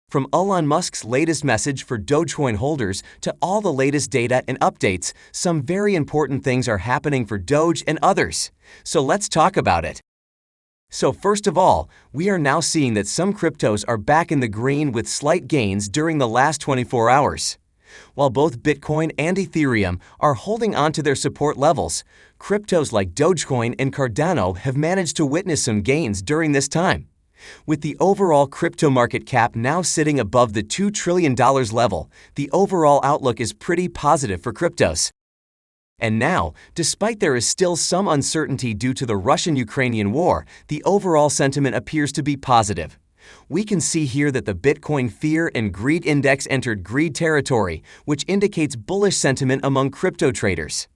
From Elon Musk's latest message for Dogecoin holders to all the latest data and updates, some very important things are happening for Doge and others. So let's talk about it. So first of all, we are now seeing that some cryptos are back in the green with slight gains during the last 24 hours. While both Bitcoin and Ethereum are holding on to their support levels, cryptos like Dogecoin and Cardano have managed to witness some gains during this time. With the overall crypto market cap now sitting above the $2 trillion level, the overall outlook is pretty positive for cryptos. And now, despite there is still some uncertainty due to the Russian-Ukrainian war, the overall sentiment appears to be positive. We can see here that the Bitcoin Fear and Greed Index entered greed territory, which indicates bullish sentiment among crypto traders.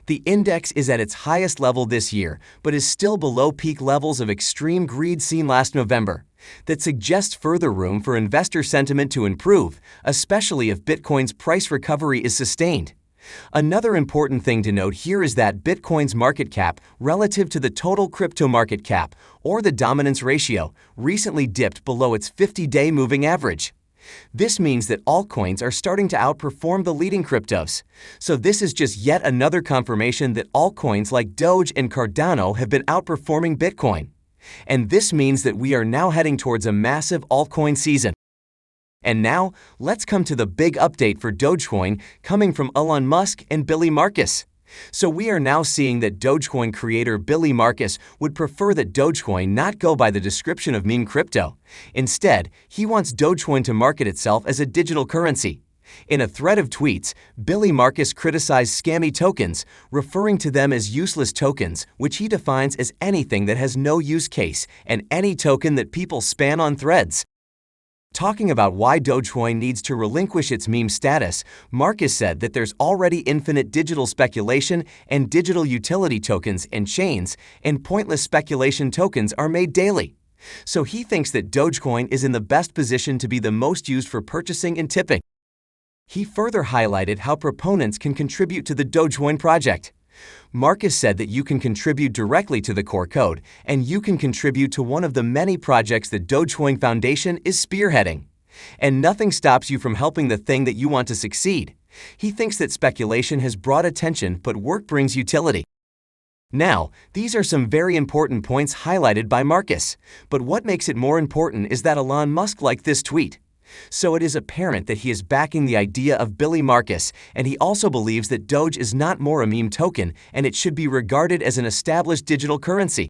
The index is at its highest level this year, but is still below peak levels of extreme greed seen last November. That suggests further room for investor sentiment to improve, especially if Bitcoin's price recovery is sustained. Another important thing to note here is that Bitcoin's market cap relative to the total crypto market cap, or the dominance ratio, recently dipped below its 50-day moving average. This means that altcoins are starting to outperform the leading cryptos. So this is just yet another confirmation that altcoins like Doge and Cardano have been outperforming Bitcoin. And this means that we are now heading towards a massive altcoin season. And now, let's come to the big update for Dogecoin coming from Elon Musk and Billy Markus. So we are now seeing that Dogecoin creator Billy Markus would prefer that Dogecoin not go by the description of meme crypto. Instead, he wants Dogecoin to market itself as a digital currency. In a thread of tweets, Billy Markus criticized scammy tokens, referring to them as useless tokens, which he defines as anything that has no use case and any token that people spam on threads. Talking about why Dogecoin needs to relinquish its meme status, Markus said that there's already infinite digital speculation and digital utility tokens and chains, and pointless speculation tokens are made daily. So he thinks that Dogecoin is in the best position to be the most used for purchasing and tipping. He further highlighted how proponents can contribute to the Dogecoin project. Markus said that you can contribute directly to the core code, and you can contribute to one of the many projects that Dogecoin Foundation is spearheading. And nothing stops you from helping the thing that you want to succeed. He thinks that speculation has brought attention, but work brings utility. Now, these are some very important points highlighted by Markus, but what makes it more important is that Elon Musk liked this tweet. So it is apparent that he is backing the idea of Billy Markus, and he also believes that Doge is not more a meme token and it should be regarded as an established digital currency.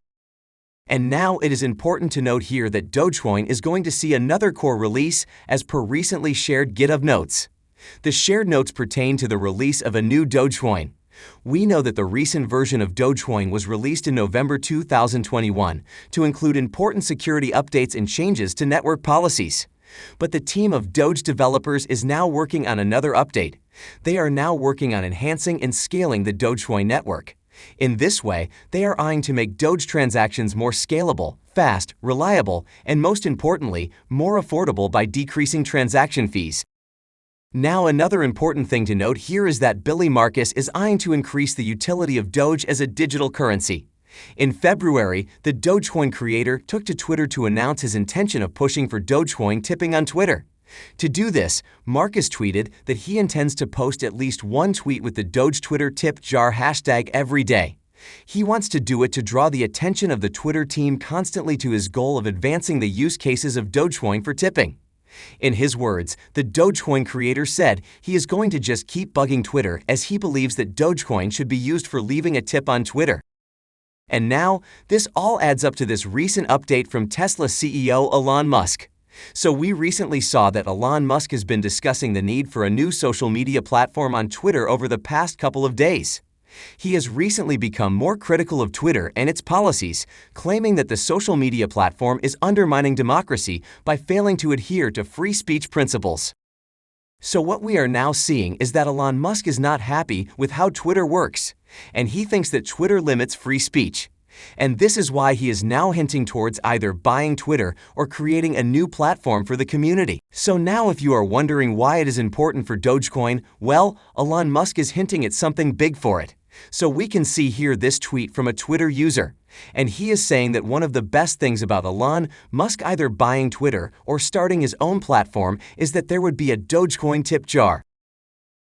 And now it is important to note here that Dogecoin is going to see another core release as per recently shared GitHub notes. The shared notes pertain to the release of a new Dogecoin. We know that the recent version of Dogecoin was released in November 2021 to include important security updates and changes to network policies. But the team of Doge developers is now working on another update. They are now working on enhancing and scaling the Dogecoin network. In this way, they are eyeing to make Doge transactions more scalable, fast, reliable, and most importantly, more affordable by decreasing transaction fees. Now, another important thing to note here is that Billy Markus is eyeing to increase the utility of Doge as a digital currency. In February, the Dogecoin creator took to Twitter to announce his intention of pushing for Dogecoin tipping on Twitter. To do this, Markus tweeted that he intends to post at least one tweet with the Doge Twitter Tip Jar hashtag every day. He wants to do it to draw the attention of the Twitter team constantly to his goal of advancing the use cases of Dogecoin for tipping. In his words, the Dogecoin creator said he is going to just keep bugging Twitter as he believes that Dogecoin should be used for leaving a tip on Twitter. And now, this all adds up to this recent update from Tesla CEO Elon Musk. So we recently saw that Elon Musk has been discussing the need for a new social media platform on Twitter over the past couple of days. He has recently become more critical of Twitter and its policies, claiming that the social media platform is undermining democracy by failing to adhere to free speech principles. So what we are now seeing is that Elon Musk is not happy with how Twitter works, and he thinks that Twitter limits free speech. And this is why he is now hinting towards either buying Twitter or creating a new platform for the community. So now if you are wondering why it is important for Dogecoin, well, Elon Musk is hinting at something big for it. So we can see here this tweet from a Twitter user. And he is saying that one of the best things about Elon Musk either buying Twitter or starting his own platform is that there would be a Dogecoin tip jar.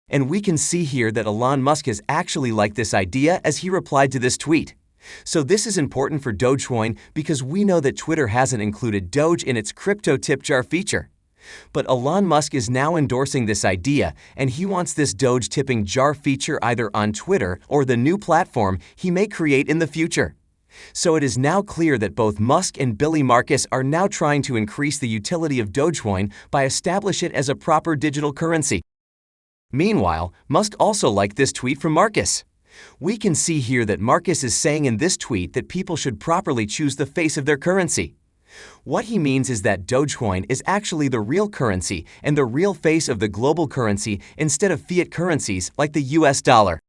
And we can see here that Elon Musk has actually liked this idea as he replied to this tweet. So this is important for Dogecoin because we know that Twitter hasn't included Doge in its crypto tip jar feature. But Elon Musk is now endorsing this idea, and he wants this Doge tipping jar feature either on Twitter or the new platform he may create in the future. So it is now clear that both Musk and Billy Markus are now trying to increase the utility of Dogecoin by establishing it as a proper digital currency. Meanwhile, Musk also liked this tweet from Markus. We can see here that Markus is saying in this tweet that people should properly choose the face of their currency. What he means is that Dogecoin is actually the real currency and the real face of the global currency instead of fiat currencies like the US dollar.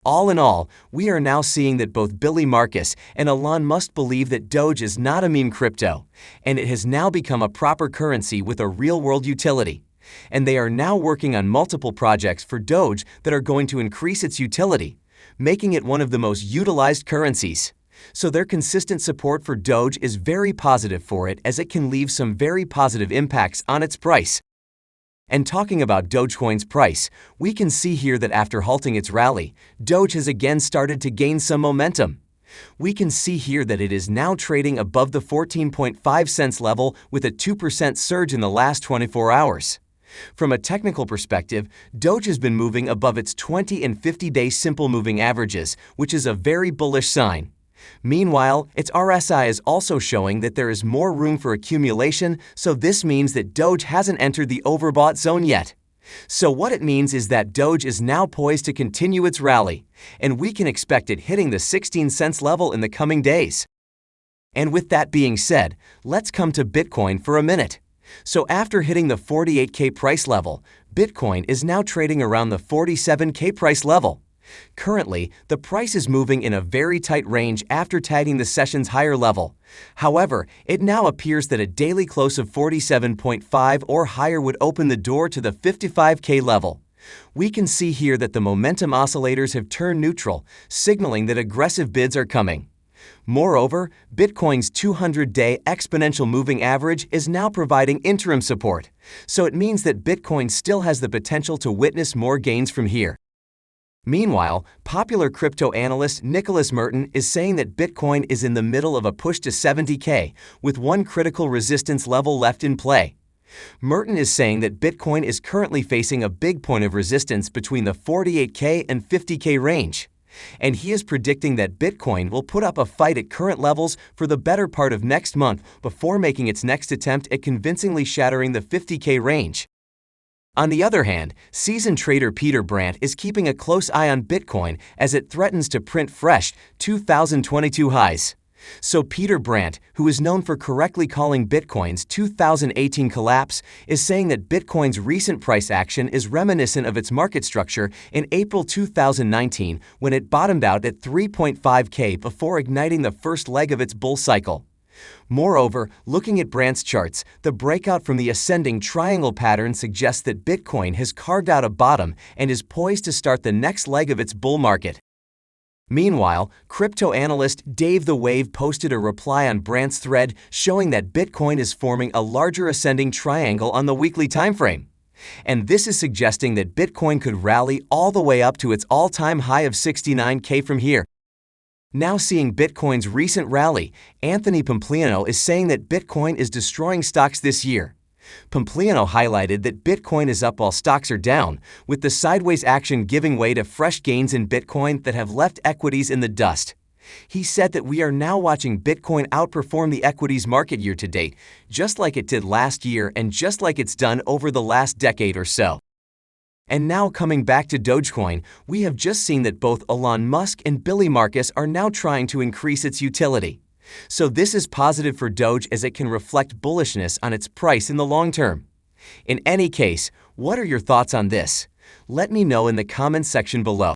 All in all, we are now seeing that both Billy Markus and Elon Musk believe that Doge is not a meme crypto, and it has now become a proper currency with a real-world utility. And they are now working on multiple projects for Doge that are going to increase its utility, making it one of the most utilized currencies. So their consistent support for Doge is very positive for it, as it can leave some very positive impacts on its price. And talking about Dogecoin's price, we can see here that after halting its rally, Doge has again started to gain some momentum. We can see here that it is now trading above the 14.5 cents level with a 2% surge in the last 24 hours. From a technical perspective, Doge has been moving above its 20 and 50-day simple moving averages, which is a very bullish sign. Meanwhile, its RSI is also showing that there is more room for accumulation, so this means that Doge hasn't entered the overbought zone yet. So what it means is that Doge is now poised to continue its rally, and we can expect it hitting the 16 cents level in the coming days. And with that being said, let's come to Bitcoin for a minute. So after hitting the 48K price level, Bitcoin is now trading around the 47K price level. Currently, the price is moving in a very tight range after tagging the session's higher level. However, it now appears that a daily close of 47.5 or higher would open the door to the 55K level. We can see here that the momentum oscillators have turned neutral, signaling that aggressive bids are coming. Moreover, Bitcoin's 200-day exponential moving average is now providing interim support, so it means that Bitcoin still has the potential to witness more gains from here. Meanwhile, popular crypto analyst Nicholas Merton is saying that Bitcoin is in the middle of a push to 70K, with one critical resistance level left in play. Merton is saying that Bitcoin is currently facing a big point of resistance between the 48K and 50K range. And he is predicting that Bitcoin will put up a fight at current levels for the better part of next month before making its next attempt at convincingly shattering the 50K range. On the other hand, seasoned trader Peter Brandt is keeping a close eye on Bitcoin as it threatens to print fresh 2022 highs. So Peter Brandt, who is known for correctly calling Bitcoin's 2018 collapse, is saying that Bitcoin's recent price action is reminiscent of its market structure in April 2019 when it bottomed out at 3.5K before igniting the first leg of its bull cycle. Moreover, looking at Brandt's charts, the breakout from the ascending triangle pattern suggests that Bitcoin has carved out a bottom and is poised to start the next leg of its bull market. Meanwhile, crypto analyst Dave the Wave posted a reply on Brandt's thread showing that Bitcoin is forming a larger ascending triangle on the weekly timeframe. And this is suggesting that Bitcoin could rally all the way up to its all-time high of 69K from here. Now seeing Bitcoin's recent rally, Anthony Pompliano is saying that Bitcoin is destroying stocks this year. Pompliano highlighted that Bitcoin is up while stocks are down, with the sideways action giving way to fresh gains in Bitcoin that have left equities in the dust. He said that we are now watching Bitcoin outperform the equities market year to date, just like it did last year and just like it's done over the last decade or so. And now coming back to Dogecoin, we have just seen that both Elon Musk and Billy Markus are now trying to increase its utility. So this is positive for Doge as it can reflect bullishness on its price in the long term. In any case, what are your thoughts on this? Let me know in the comments section below.